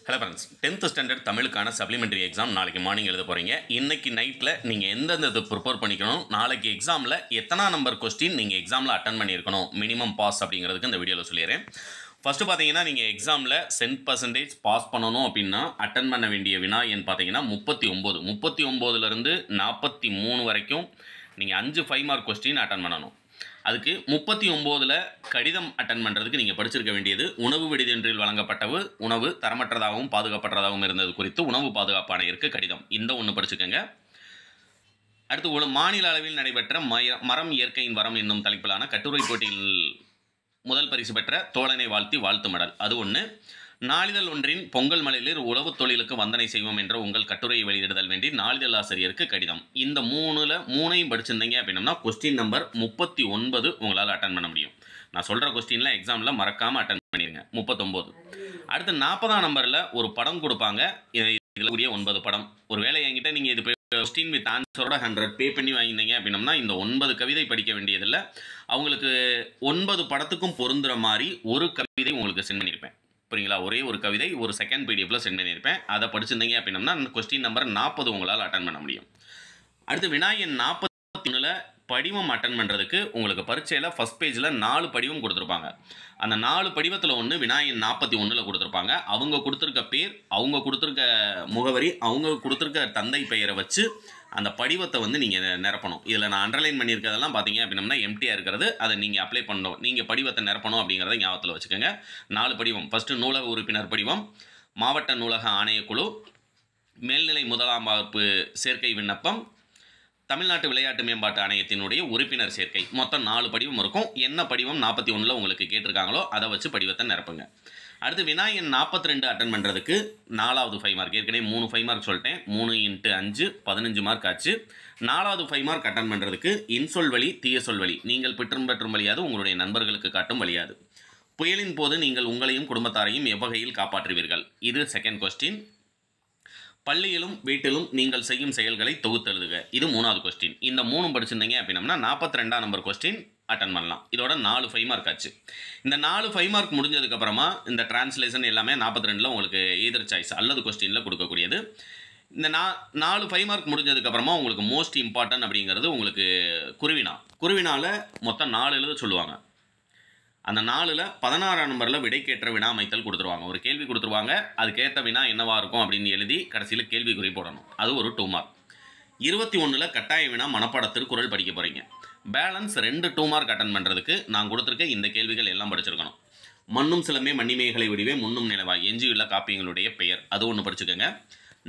Hello friends, 10th standard தமிழுக்கான supplementary exam நாளைக்கு morning எழுத போகிறீங்க. இன்றைக்கி நைட்டில் நீங்கள் எந்தெந்த ப்ரிப்பேர் பண்ணிக்கணும், நாளைக்கு எக்ஸாமில் எத்தனை நம்பர் கொஸ்டின் நீங்கள் எக்ஸாமில் அட்டன் பண்ணியிருக்கணும், மினிமம் பாஸ் அப்படிங்கிறதுக்கு இந்த வீடியோவில் சொல்லிடுறேன். ஃபஸ்ட்டு பார்த்தீங்கன்னா, நீங்கள் எக்ஸாமில் 100% பாஸ் பண்ணணும் அப்படின்னா அட்டன் பண்ண வேண்டிய வினா எண் பார்த்தீங்கன்னா 39 43 வரைக்கும் நீங்கள் 5 5 மார்க் கொஸ்டின் அட்டன் பண்ணணும். அதுக்கு 39ல் கடிதம் அட்டன் பண்ணுறதுக்கு நீங்கள் படிச்சிருக்க வேண்டியது உணவு விடுதியொன்றில் வழங்கப்பட்டவு உணவு தரமற்றதாகவும் பாதுகாப்பற்றதாகவும் இருந்தது குறித்து உணவு பாதுகாப்பு ஆணையருக்கு கடிதம், இந்த ஒன்று படிச்சுக்கோங்க. அடுத்து மாநில அளவில் நடைபெற்ற மரம் இயற்கையின் வரம் என்னும் தலைப்பிலான கட்டுரை போட்டியில் முதல் பரிசு பெற்ற தோழனை வாழ்த்தி வாழ்த்து மடல், அது ஒன்று. நாளிதழ் ஒன்றின் பொங்கல் மலையில் உழவு தொழிலுக்கு வந்தனை செய்வோம் என்ற உங்கள் கட்டுரையை வெளியிடுதல் வேண்டி நாளிதழ் ஆசிரியருக்கு கடிதம். இந்த மூணையும் படிச்சிருந்தீங்க அப்படின்னா கொஸ்டின் நம்பர் 39 உங்களால் அட்டன் பண்ண முடியும். நான் சொல்கிற கொஸ்டின்லாம் எக்ஸாமில் மறக்காமல் அட்டன் பண்ணிடுங்க. 39. அடுத்து 40ஆம் நம்பரில் ஒரு படம் கொடுப்பாங்க. இதில் கூடிய 9 படம். ஒரு வேளை என்கிட்ட நீங்கள் இது கொஸ்டின் வித் ஆன்சரோட 100 பே பண்ணி வாங்கினீங்க அப்படின்னம்னா இந்த 9 கவிதை படிக்க வேண்டியதில்லை. அவங்களுக்கு 9 படத்துக்கும் பொருந்துகிற மாதிரி ஒரு கவிதை உங்களுக்கு சென்ட் பண்ணியிருப்பேன். புரியுங்களா? ஒரே ஒரு கவிதை ஒரு செகண்ட் பிடிஎஃப்ல சென்ட் பண்ணியிருப்பேன். அதை படிச்சிருந்தீங்க அப்படின்னா அந்த கொஸ்டின் நம்பர் 40 உங்களால் அட்டன் பண்ண முடியும். அடுத்து வினாயன் 41ல் படிவம் அட்டன் பண்ணுறதுக்கு உங்களுக்கு பரீட்சையில் ஃபஸ்ட் பேஜில் 4 படிவம் கொடுத்துருப்பாங்க. அந்த 4 படிவத்தில் ஒன்று வினாயன் 41ல் கொடுத்துருப்பாங்க. அவங்க கொடுத்துருக்க பேர், அவங்க கொடுத்துருக்க முகவரி, அவங்க கொடுத்துருக்க தந்தை பெயரை வச்சு அந்த படிவத்தை வந்து நீங்கள் நிரப்பணும். இதில் நான் அண்டர்லைன் பண்ணியிருக்கிறதெல்லாம் பார்த்தீங்க அப்படின்னா எம்டியாக இருக்கிறது, அதை நீங்கள் அப்ளை பண்ணணும். நீங்கள் படிவத்தை நிரப்பணும் அப்படிங்கிறத ஞாபகத்தில் வச்சுக்கோங்க. 4 படிவம். ஃபஸ்ட்டு நூலக உறுப்பினர் படிவம், மாவட்ட நூலக ஆணையக்குழு, மேல்நிலை முதலாம் வகுப்பு சேர்க்கை விண்ணப்பம், தமிழ்நாட்டு விளையாட்டு மேம்பாட்டு ஆணையத்தினுடைய உறுப்பினர் சேர்க்கை, மொத்தம் 4 படிவம் இருக்கும். என்ன படிவம் 41ல் உங்களுக்கு கேட்டிருக்காங்களோ அதை வச்சு படிவத்தை நிரப்புங்க. அடுத்து வினாயன் 42 அட்டன் பண்ணுறதுக்கு 4வது 5 மார்க், ஏற்கனவே 3 5 மார்க் சொல்லிட்டேன். 3 × 5 15 மார்க் ஆச்சு. 4வது 5 மார்க் அட்டன் பண்ணுறதுக்கு இன்சொல் வழி தீய சொல் வழி நீங்கள் பெற்றும் வழியாது உங்களுடைய நண்பர்களுக்கு காட்டும் வழியாது. புயலின் போது நீங்கள் உங்களையும் குடும்பத்தாரையும் எவ்வகையில் காப்பாற்றுவீர்கள், இது செகண்ட் கொஸ்டின். பள்ளியிலும் வீட்டிலும் நீங்கள் செய்யும் செயல்களை தொகுத்தெழுதுக, இது 3வது கொஸ்டின். இந்த 3 படிச்சிருந்தீங்க அப்படின்னா 42ஆம் நம்பர் கொஸ்டின் அட்டன் பண்ணலாம். இதோட 4 5 மார்க் ஆச்சு. இந்த 4 5 மார்க் முடிஞ்சதுக்கப்புறமா இந்த டிரான்ஸ்லேஷன் எல்லாமே 42ல் உங்களுக்கு எய்தர் சாய்ஸ் அல்லது கொஸ்டினில் கொடுக்கக்கூடியது. இந்த 4 5 மார்க் முடிஞ்சதுக்கப்புறமா உங்களுக்கு மோஸ்ட் இம்பார்ட்டன்ட் அப்படிங்கிறது உங்களுக்கு குருவினால மொத்தம் 4 எழுத சொல்லுவாங்க. அந்த 4ல் 16ஆம் நம்பரில் விடைக்கேற்ற வினா அமைத்தல் கொடுத்துருவாங்க. ஒரு கேள்வி கொடுத்துருவாங்க, அதுக்கேற்ற வினா என்னவா இருக்கும் அப்படின்னு எழுதி கடைசியில் கேள்விக்குறி போடணும். அது ஒரு 2 மார்க். 21ல் கட்டாய வினா மனப்பாட திருக்குறள் படிக்க போகிறீங்க. பேலன்ஸ் 2 2 மார்க் அட்டன் பண்ணுறதுக்கு நான் கொடுத்துருக்க இந்த கேள்விகள் எல்லாம் படிச்சிருக்கணும். மண்ணும் சிலமே மண்ணிமேகலை வடிவே முன்னும் நிலவாய் எஞ்சியுள்ள காப்பியங்களுடைய பெயர், அது ஒன்று படிச்சுக்கோங்க.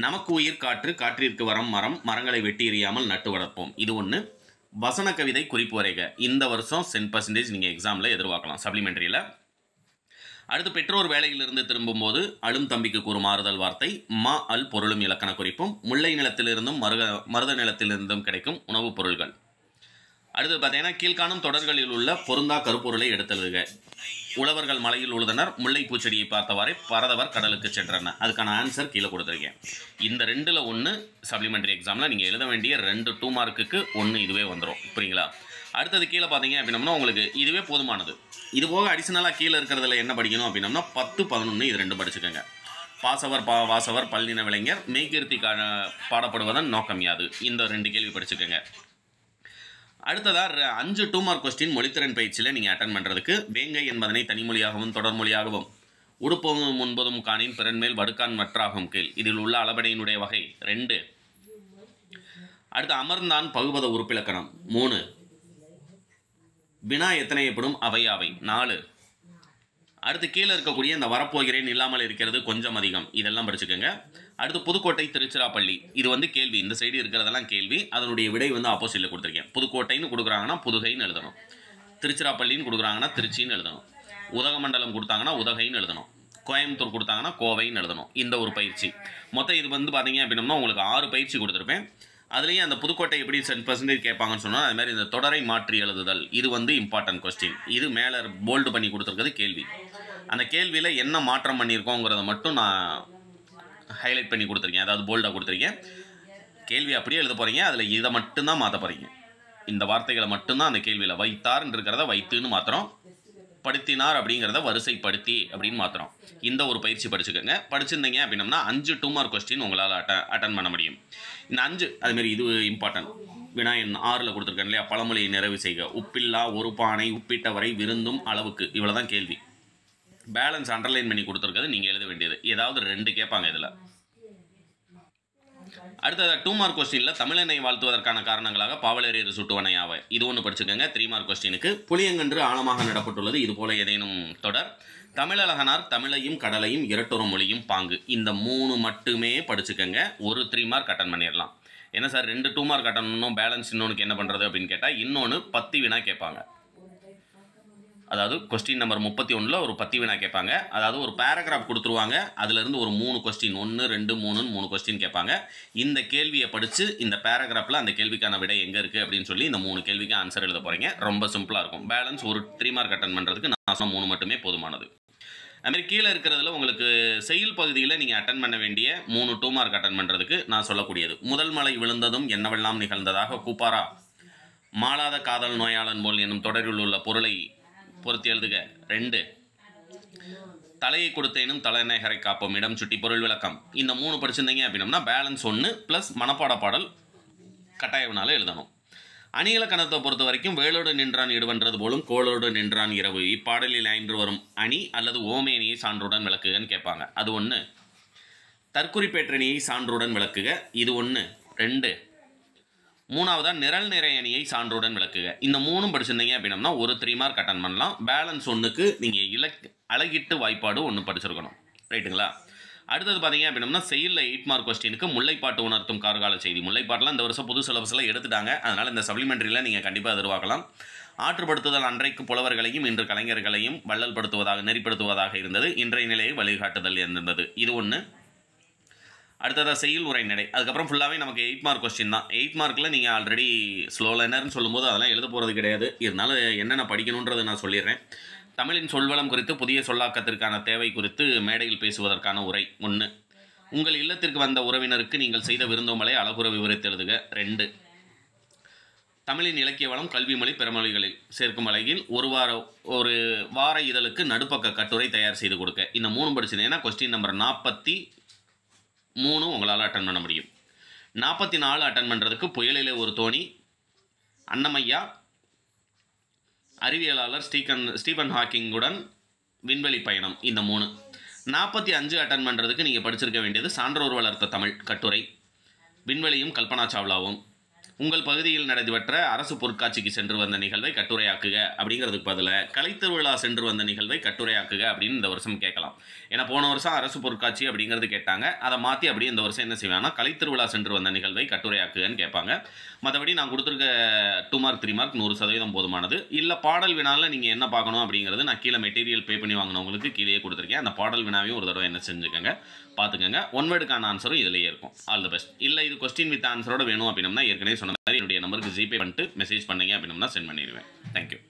நமக்கு உயிர் காற்று, காற்றிற்கு வரம் மரம், மரங்களை வெட்டி எறியாமல் நட்டு வளர்ப்போம், இது ஒன்று. வசன கவிதை குறிப்பு வரைக, இந்த வருஷம் 100% நீங்கள் எக்ஸாமில் எதிர்பார்க்கலாம் சப்ளிமெண்ட்ரியில். அடுத்து பெற்றோர் வேலையிலிருந்து திரும்பும்போது அழும் தம்பிக்கு கூறும் ஆறுதல் வார்த்தை, அல் பொருளும் இலக்கண குறிப்பும், முல்லை நிலத்திலிருந்தும் மருத நிலத்திலிருந்தும் கிடைக்கும் உணவுப் பொருள்கள். அடுத்து பார்த்தீங்கன்னா கீழ்காணும் தொடர்களில் உள்ள பொருந்தா கருப்பொருளை எடுத்தெழுதுக. உழவர்கள் மலையில் உழுதனர், முல்லை பூச்செடியை பார்த்தவாறே பரதவர் கடலுக்கு சென்றனர். அதுக்கான ஆன்சர் கீழே கொடுத்துருக்கேன். இந்த 2ல் 1 சப்ளிமெண்ட்ரி எக்ஸாமில் நீங்கள் எழுத வேண்டிய 2 2 மார்க்குக்கு 1 இதுவே வந்துடும். புரியுங்களா? அடுத்தது கீழே பார்த்தீங்க அப்படின்னம்னா உங்களுக்கு இதுவே போதுமானது. இது போக அடிஷனலாக கீழே இருக்கிறதுல என்ன படிக்கணும் அப்படின்னம்னா 10 11 இது 2 படிச்சுக்கோங்க. பாசவர் வாசவர் பல்லின விளைஞர் மெய்கீர்த்தி பாடப்படுவதன் நோக்கம் யாது, இந்த 2 கேள்வி படிச்சுக்கோங்க. அடுத்ததாக 5 2 மார்க் கொஸ்டின் மொழித்திறன் பயிற்சியில் நீங்கள் அட்டன் பண்ணுறதுக்கு வேங்கை என்பதனை தனிமொழியாகவும் தொடர்மொழியாகவும் உடுப்பதும் முன்பதும் காணின் பிறன்மேல் வடுக்கான் மற்றாகும் கீழ், இதில் உள்ள அளபடையினுடைய வகை 2. அடுத்து அமர்ந்தான் பகுபத உறுப்பிலக்கணம் 3. வினா எத்தனை எப்படும் அவையாவை 4. அடுத்து கீழே இருக்கக்கூடிய இந்த வரப்போகிறேன் இல்லாமல் இருக்கிறது கொஞ்சம் அதிகம், இதெல்லாம் படிச்சுக்கோங்க. அடுத்து புதுக்கோட்டை திருச்சிராப்பள்ளி, இது வந்து கேள்வி. இந்த சைடு இருக்கிறதெல்லாம் கேள்வி, அதனுடைய விடை வந்து ஆப்போசிட்டில் கொடுத்துருக்கேன். புதுக்கோட்டைன்னு கொடுக்குறாங்கன்னா புதுகைன்னு எழுதணும், திருச்சிராப்பள்ளின்னு கொடுக்குறாங்கன்னா திருச்சின்னு எழுதணும், உதகமண்டலம் கொடுத்தாங்கன்னா உதகைன்னு எழுதணும், கோயம்புத்தூர் கொடுத்தாங்கன்னா கோவைன்னு எழுதணும். இந்த ஒரு பயிற்சி மொத்தம் இது வந்து பார்த்தீங்க அப்படின்னா உங்களுக்கு 6 பயிற்சி கொடுத்துருப்பேன். அதுலேயும் அந்த புதுக்கோட்டை எப்படி 100% கேட்பாங்கன்னு சொன்னால் அது மாதிரி இந்த தொடரை மாற்றி எழுதுதல், இது வந்து இம்பார்ட்டன்ட் கொஸ்டின். இது மேலே போல்டு பண்ணி கொடுத்துருக்கிறது கேள்வி. அந்த கேள்வியில் என்ன மாற்றம் பண்ணியிருக்கோங்கிறத மட்டும் நான் ஹைலைட் பண்ணி கொடுத்துருக்கேன், அதாவது போல்டாக கொடுத்துருக்கேன். கேள்வி அப்படியே எழுத போகிறீங்க, அதில் இதை மட்டும்தான் மாற்ற போகிறீங்க. இந்த வார்த்தைகளை மட்டும்தான் அந்த கேள்வியில் வைத்தார்ன்னு இருக்கிறத வைத்துன்னு மாத்திரம். படுத்தினார் அப்படிங்கிறத வரிசைப்படுத்தி அப்படின்னு மாத்திரம். இந்த ஒரு பயிற்சி படிச்சுக்கோங்க. படிச்சிருந்தீங்க அப்படின்னம்னா 5 2 மார்க் கொஸ்டின் உங்களால் அட்டன் பண்ண முடியும். இந்த 5 அதுமாரி இது இம்பார்ட்டன்ட். வினாயன் 6ல் கொடுத்துருக்கேன் இல்லையா, பழமொழியை நிறைவு செய்க. உப்பில்லா ஒரு பானை உப்பிட்டவரை விருந்தும் அளவுக்கு. இவ்வளோ தான் கேள்வி. பேலன்ஸ் அண்டர்லைன் பண்ணி கொடுத்துருக்கிறது நீங்கள் எழுத வேண்டியது. ஏதாவது 2 கேட்பாங்க இதில். அடுத்தது 2 மார்க் கொஸ்டினில் தமிழனை வாழ்த்துவதற்கான காரணங்களாக பாவலரேறு சுட்டுவனையாவை. இது ஒன்று படிச்சுக்கோங்க. 3 மார்க் கொஸ்டினுக்கு புளியங்கன்று ஆழமாக நடப்பட்டுள்ளது. இது போல ஏதேனும் தொடர். தமிழழகனார் தமிழையும் கடலையும் இரட்டொரு மொழியும் பாங்கு. இந்த 3 மட்டுமே படிச்சுக்கோங்க. ஒரு 3 மார்க் அட்டன் பண்ணிடலாம். என்ன சார் 2 2 மார்க் அட்டன் பண்ணணும், பேலன்ஸ் இன்னொன்று என்ன பண்ணுறது அப்படின்னு கேட்டால் இன்னொன்று 10 வினா கேட்பாங்க. அதாவது கொஸ்டின் நம்பர் 31ல் ஒரு 10 வினா கேட்பாங்க. அதாவது ஒரு பேராகிராஃப் கொடுத்துருவாங்க. அதுலேருந்து ஒரு 3 கொஸ்டின் 1 2 3 3 கொஸ்டின் கேட்பாங்க. இந்த கேள்வியை படித்து இந்த பேராகிராஃபில் அந்த கேள்விக்கான விடை எங்கே இருக்குது அப்படின்னு சொல்லி இந்த 3 கேள்விக்கு ஆன்சர் எழுத போகிறீங்க. ரொம்ப சிம்பிளாக இருக்கும். பேலன்ஸ் ஒரு 3 மார்க் அட்டன் பண்ணுறதுக்கு நான் சொன்ன 3 மட்டுமே போதுமானது. அதுமாதிரி கீழே இருக்கிறதுல உங்களுக்கு செயல் பகுதியில் நீங்கள் அட்டன் பண்ண வேண்டிய 3 2 மார்க் அட்டன் பண்ணுறதுக்கு நான் சொல்லக்கூடியது. முதல் மழை விழுந்ததும் என்னவெல்லாம் நிகழ்ந்ததாக கூப்பாரா. மாளாத காதல் நோயாளன் போல் என்னும் தொடரில் உள்ள பொருளை பொறுத்து எழுதுக. 2 தலையை கொடுத்தேனும் தலைநகரை காப்போம் இடம் சுட்டி பொருள் விளக்கம். இந்த 3 படிச்சிருந்தீங்க அப்படின்னம்னா பேலன்ஸ் 1 ப்ளஸ் மனப்பாட பாடல் கட்டாயவினால எழுதணும். அணியிலக்கணத்தை பொறுத்த வரைக்கும் வேளோடு நின்றான் இடுவன்றது போலும் கோளோடு நின்றான் இரவு. இப்பாடலில் 5 வரும் அணி அல்லது ஓமேனியை சான்றுடன் விளக்குகன்னு கேட்பாங்க. அது 1. தற்குறிப்பேற்றணியை சான்றுடன் விளக்குக. இது 1. 2. 3வதாக நிரல் நிறை அணியை சான்றுடன் விளக்குக. இந்த 3 படிச்சிருந்தீங்க அப்படின்னம்னா ஒரு 3 மார்க் அட்டன் பண்ணலாம். பேலன்ஸ் 1க்கு நீங்கள் அழகிட்டு வாய்ப்பாடு 1 படிச்சிருக்கணும். ரைட்டுங்களா? அடுத்தது பார்த்தீங்க அப்படின்னம்னா செயலில் 8 மார்க் கொஸ்டினுக்கு முல்லைப்பாட்டு உணர்த்தும் கார்கால செய்தி. முல்லைப்பாட்டெலாம் இந்த வருஷம் புது சிலபஸில் எடுத்துட்டாங்க. அதனால் இந்த சப்ளிமெண்ட்ரியில் நீங்கள் கண்டிப்பாக எதிர்பார்க்கலாம். ஆற்றுப்படுத்துதல் அன்றைக்கு புலவர்களையும் இன்று கலைஞர்களையும் வள்ளல் படுத்துவதாக நெறிப்படுத்துவதாக இருந்தது. இன்றைய நிலையை வழிகாட்டுதல் இருந்தது. இது 1. அடுத்ததாக செய்யுள் உரை நடை. அதுக்கப்புறம் ஃபுல்லாகவே நமக்கு 8 மார்க் கொஸ்டின் தான். 8 மார்க்கில் நீங்கள் ஆல்ரெடி ஸ்லோ லைனர்னு சொல்லும்போது அதெல்லாம் எழுத போகிறது கிடையாது. இருந்தாலும் என்னென்ன படிக்கணுன்றதை நான் சொல்லிடுறேன். தமிழின் சொல்வளம் குறித்து புதிய சொல்லாக்கத்திற்கான தேவை குறித்து மேடையில் பேசுவதற்கான உரை 1. உங்கள் இல்லத்திற்கு வந்த உறவினருக்கு நீங்கள் செய்த விருந்தோம்பலை அழகுற விவரித்து எழுதுக. 2. தமிழின் இலக்கிய வளம் கல்வி மொழி பிறமொழிகளில் சேர்க்கும் வகையில் ஒரு வார இதழுக்கு நடுப்பக்க கட்டுரை தயார் செய்து கொடுக்க. இந்த 3 படிச்சிருந்தீங்கன்னா கொஸ்டின் நம்பர் 43 உங்களால் அட்டன் பண்ண முடியும். 44 அட்டன் பண்ணுறதுக்கு புயலிலே ஒரு தோணி, அன்னமையா, அறிவியலாளர் ஸ்டீபன் ஹாக்கிங்குடன் விண்வெளி பயணம். இந்த 3. 45 அட்டன் பண்ணுறதுக்கு நீங்கள் படிச்சிருக்க வேண்டியது சான்றோர் வளர்த்த தமிழ் கட்டுரை, விண்வெளியும் கல்பனா சாவ்லாவும், உங்கள் பகுதியில் நடைபெற்ற அரசு பொருட்காட்சிக்கு சென்று வந்த நிகழ்வை கட்டுரையாக்குக அப்படிங்கிறதுக்கு பதிலாக கலைத்திருவிழா சென்று வந்த நிகழ்வை கட்டுரையாக்குக அப்படின்னு இந்த வருஷம் கேட்கலாம். ஏன்னா போன வருஷம் அரசு பொருட்காட்சி அப்படிங்கிறது கேட்டாங்க. அதை மாற்றி அப்படியே இந்த வருஷம் என்ன செய்வாங்கன்னா கலைத்திருவிழா சென்று வந்த நிகழ்வை கட்டுரையாக்குகன்னு கேட்பாங்க. மற்றபடி நான் கொடுத்துருக்க 2 மார்க் 3 மார்க் 100% போதுமானது. இல்லை பாடல் வினாவில் நீங்கள் என்ன பார்க்கணும் அப்படிங்கிறது நான் கீழே மெட்டீரியல் பே பண்ணி வாங்கினவங்களுக்கு கீழே கொடுத்துருக்கேன். அந்த பாடல் வினாவையும் ஒரு தடவை என்ன செஞ்சுக்கோங்க, பார்த்துக்கோங்க. 1 வேர்டுக்கான ஆன்சரும் இதிலேயே இருக்கும். All the best. இல்லை இது கொஸ்டின் வித் ஆன்சரோட வேணும் அப்படின்னா ஏற்கனவே சொன்ன மாதிரி என்னுடைய நம்பருக்கு ஜிபே பண்ணிட்டு மெசேஜ் பண்ணீங்க அப்படின்னா சென்ட் பண்ணிடுவேன். தேங்க்யூ.